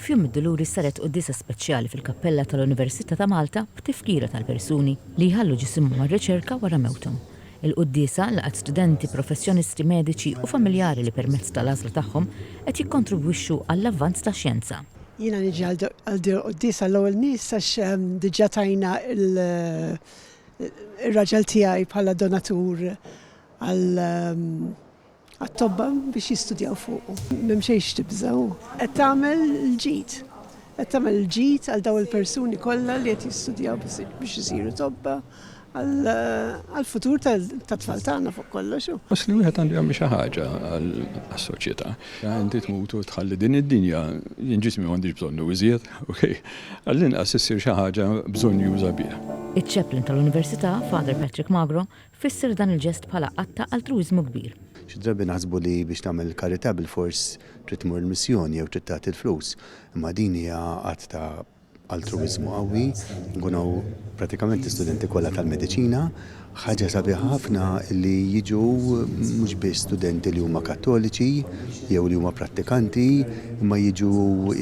F'jum id-duluri saret qudiesa speċjali fil-Kappella tal-Università ta' Malta b'tifkira tal-persuni li jħallu ġisimhom għar-riċerka wara mewthom. Il-qudiesa laqgħet studenti, professjonisti mediċi u familjari li permezz tal-għażla tagħhom qed jikkontribwixxu għall-avvanz tax-xjenza. Jiena niġi għal qudiesa l-ewwel nies għax diġà tajna ir-raġel tiegħi bħala donatur għat-tobba biex jistudjaw fuq. M'hemmx tibżgħu. Qed tagħmel l-ġid. Qed tagħmel l-ġid għal dawn il-persuni kollha li qed jistudjaw biex isiru tobba għall-futur tat-tfal tagħna fuq kollox. Bas li wieħed għandu jagħmel xi ħaġa għas-soċjetà. Inti tmutu tħalli din id-dinja jien ġismi m'għandix bżonnu iżjed, okej. Għall-inqas issir xi ħaġa bżonn juża biha. Iċ-ċeplin tal-Università, Father Patrick Magro, fisser dan il-ġest bħala qatta altruiżmu kbir. Xi drabi naħsbu li biex tagħmel karità bil-fors trid tmur il-missjoni jew trid tagħti l-flus. Imma din hija qatt ta' altruiżmu qawwi, nkunu pratikament studenti kollha tal-mediċina, ħaġa sabiħa ħafna li jiġu mhux biss studenti li huma kattoliċi jew li huma prattikanti, imma jiġu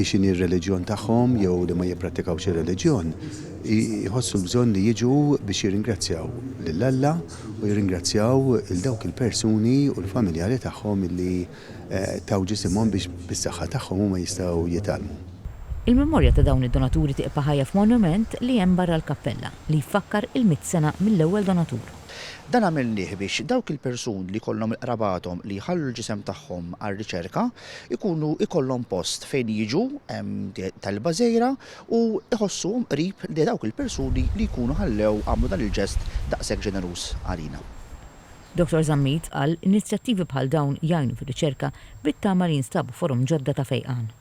ixin ir-reliġjon tagħhom jew li ma jipprattikawx ir-reliġjon. Jħossu l-bżonn li jiġu biex jirringrazzjaw lill-Alla u jirringrazzjaw il dawk il-persuni u l-familjari tagħhom li taw ġisimhom biex bis-saħħa tagħhom huma jistgħu jitalmu. Il-memorja ta' dawn id-donaturi tibqa' ħajja f'monument li hemm barra l-kappella li jfakkar il-100 sena mill-ewwel donatur. Dan għamilnieh biex dawk il-persuni li jkollhom qrabathom li jħallu l-ġisem tagħhom għar-riċerka ikollhom post fejn jiġu talba żgħira u iħossuhom qrib li dawk il-persuni li jkunu ħallew għamlu dan il-ġest daqshekk ġeneruż għalina. Dr. Zammit qal inizjattivi bħal dawn jgħinu fir-riċerka bit-tama li jinstabu forum ġodda ta' fejqan.